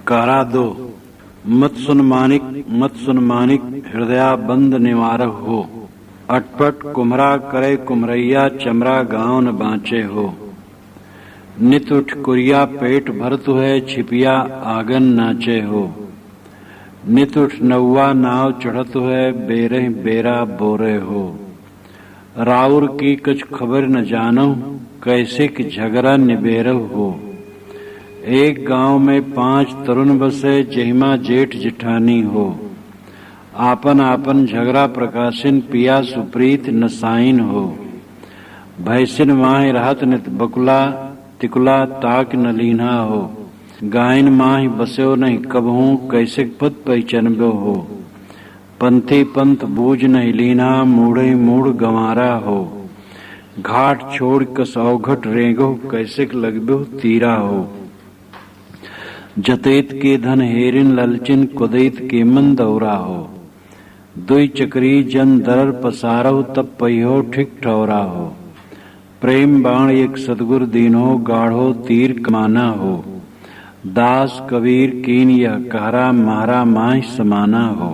कारा दो मत सुन मानिक हृदया बंद निवारक हो। अटपट कुम्हरा करे कुम्हरैया चमरा गाँव न बाँचे हो। नित उठ कुरिया पेट भरतु है छिपिया आंगन नाचे हो। नित उठ नौवा नाव चढ़तु है बेरह बेरा बोरे हो। राउर की कुछ खबर न जानो कैसे कि झगड़ा निबेरव हो। एक गांव में 5 तरुण बसे जहिमा जेठ जिठानी हो। आपन आपन झगड़ा प्रकाशिन पिया सुप्रीत नसाइन हो। भैसिन माहि रहत नित बकुला तिकुला ताक न लीना हो। गायन माहि बस्यो नहीं कबहू कैसे पद पहचनबो हो। पंथी पंथ बूझ नहीं लीना मूढ़े मूढ़ गंवारा हो। घाट छोड़ कस अवघट रेंगो कैसे लगबो तीरा हो। जतेत के धन हेरिन ललचिन कुदैत के मन दौरा हो। दुई चक्री जन दरर पसारो तब पहियो ठिक ठौरा हो। प्रेम बाण एक सदगुर दीनो गाढ़ो तीर कमाना हो। दास कबीर कीन यह कहरा मारा माह समाना हो।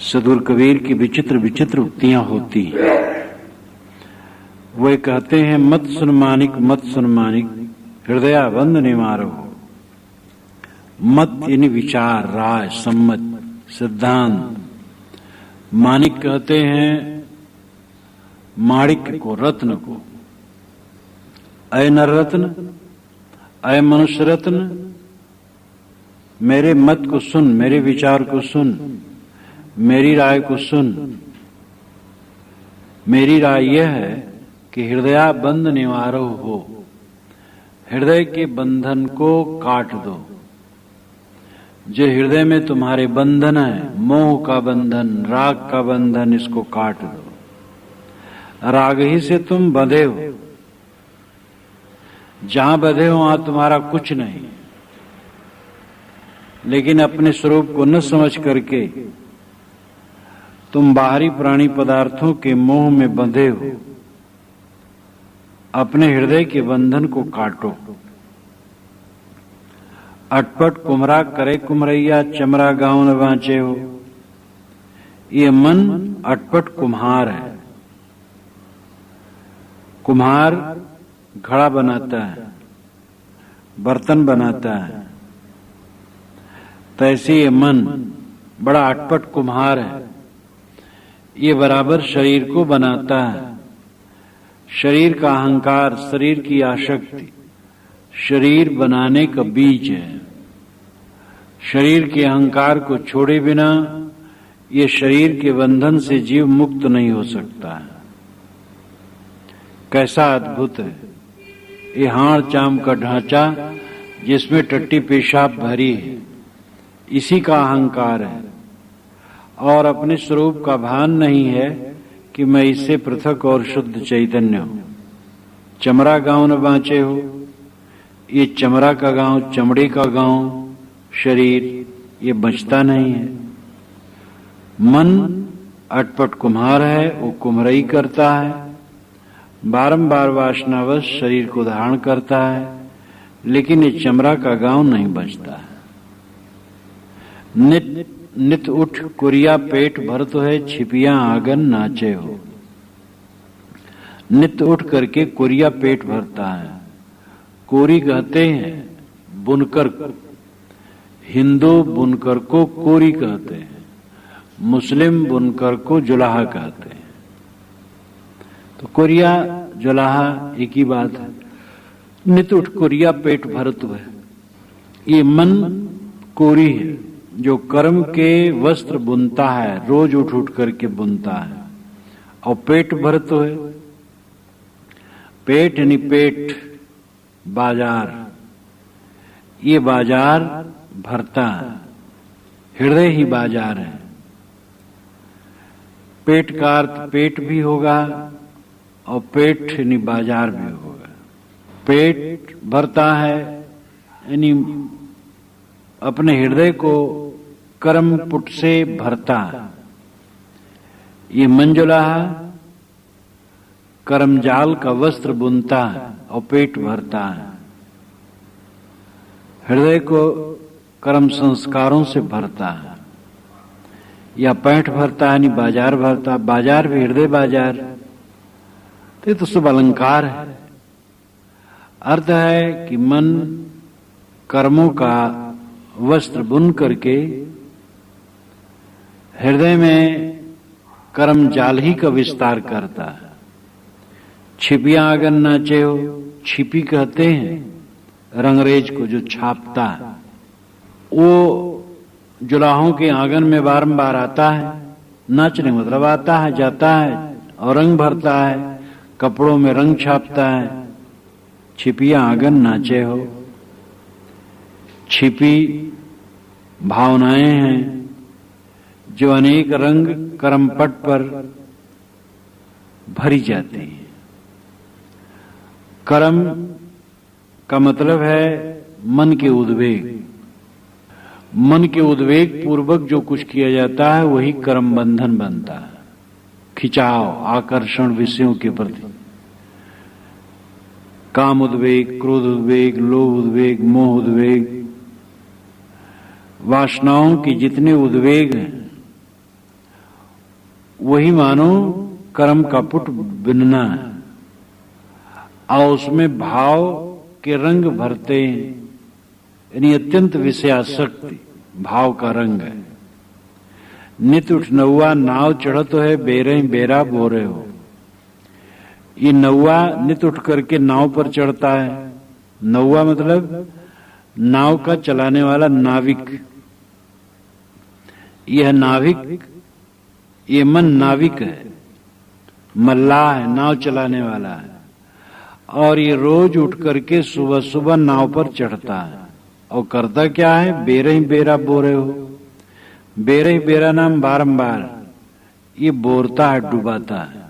सदगुरु कबीर की विचित्र विचित्र उक्तियां होती हैं। वे कहते हैं मत सुन मानिक हृदया बंद निवारो। मत यानी विचार राय सम्मत सिद्धांत। मानिक कहते हैं माणिक्य को रत्न को। अय नर रत्न अय मनुष्य रत्न मेरे मत को सुन, मेरे विचार को सुन, मेरी राय को सुन। मेरी राय यह है कि हृदया बंद निवारो हो। हृदय के बंधन को काट दो। जो हृदय में तुम्हारे बंधन है, मोह का बंधन, राग का बंधन, इसको काट दो। राग ही से तुम बंधे हो। जहां बंधे हो वहां तुम्हारा कुछ नहीं। लेकिन अपने स्वरूप को न समझ करके तुम बाहरी प्राणी पदार्थों के मोह में बंधे हो। अपने हृदय के बंधन को काटो। अटपट कुम्हरा करे कुम्हरैया चमरा गाँव न बाँचे हो। ये मन अटपट कुम्हार है। कुम्हार घड़ा बनाता है, बर्तन बनाता है। तैसे ये मन बड़ा अटपट कुम्हार है। ये बराबर शरीर को बनाता है। शरीर का अहंकार, शरीर की आसक्ति शरीर बनाने का बीज है। शरीर के अहंकार को छोड़े बिना ये शरीर के बंधन से जीव मुक्त नहीं हो सकता है। कैसा अद्भुत है ये हाड़ चाम का ढांचा जिसमें टट्टी पेशाब भरी है। इसी का अहंकार है और अपने स्वरूप का भान नहीं है कि मैं इससे पृथक और शुद्ध चैतन्य हूं। चमरा गांव न बाँचे हो। ये चमड़ा का गांव, चमड़े का गांव शरीर ये बचता नहीं है। मन अटपट कुम्हार है, वो कुम्हरई करता है। बारंबार वासनावश शरीर को धारण करता है, लेकिन ये चमड़ा का गांव नहीं बचता है। नित उठ कुरिया पेट भरत है छिपिया आंगन नाचे हो। नित उठ करके कुरिया पेट भरता है। कोरी कहते हैं बुनकर को। हिंदू बुनकर को कोरी कहते हैं, मुस्लिम बुनकर को जुलाहा कहते हैं। तो कोरिया जुलाहा एक ही बात है। नित उठ कुरिया पेट भरत है। ये मन कोरी है जो कर्म के वस्त्र बुनता है, रोज उठ उठ करके बुनता है। और पेट भरत है। पेट यानी पेट बाजार, ये बाजार भरता है। हृदय ही बाजार है। पेट का अर्थ पेट भी होगा और पेट यानी बाजार भी होगा। पेट भरता है यानी अपने हृदय को कर्म पुट से भरता है। ये मंजुलाहा कर्मजाल का वस्त्र बुनता है और पेट भरता है। हृदय को कर्म संस्कारों से भरता है, या पैंठ भरता है नहीं बाजार भरता, बाजार भी हृदय बाजार, तो ये तो सब अलंकार है। अर्थ है कि मन कर्मों का वस्त्र बुन करके हृदय में कर्म जाल ही का विस्तार करता है। छिपियां आंगन नाचे हो, छिपी कहते हैं रंगरेज को जो छापता है, वो जुलाहों के आंगन में बारंबार आता है, नाचने मतलब आता है जाता है और रंग भरता है, कपड़ों में रंग छापता है। छिपियां आंगन नाचे हो, छिपी भावनाएं हैं जो अनेक रंग कर्मपट पर भरी जाती हैं। कर्म का मतलब है मन के उद्वेग। मन के उद्वेग पूर्वक जो कुछ किया जाता है वही कर्म बंधन बनता है। खिंचाव, आकर्षण विषयों के प्रति, काम उद्वेग, क्रोध उद्वेग, लोभ उद्वेग, मोह उद्वेग, वासनाओं की जितने उद्वेग हैं वही मानो कर्म का पुट बिनना है, और उसमें भाव के रंग भरते हैं, यानी अत्यंत विषयासक्ति भाव का रंग है। नित उठ नौआ नाव चढ़त है, बेरे बेरा बोरे हो। ये नौआ नित उठ करके नाव पर चढ़ता है। नौआ मतलब नाव का चलाने वाला नाविक। यह नाविक, ये मन नाविक है, मल्लाह है, नाव चलाने वाला है, और ये रोज उठ करके सुबह सुबह नाव पर चढ़ता है और करता क्या है? बेरे ही बेरा बोरे हो। बेरे ही बेरा नाम बारंबार ये बोरता है, डुबाता है।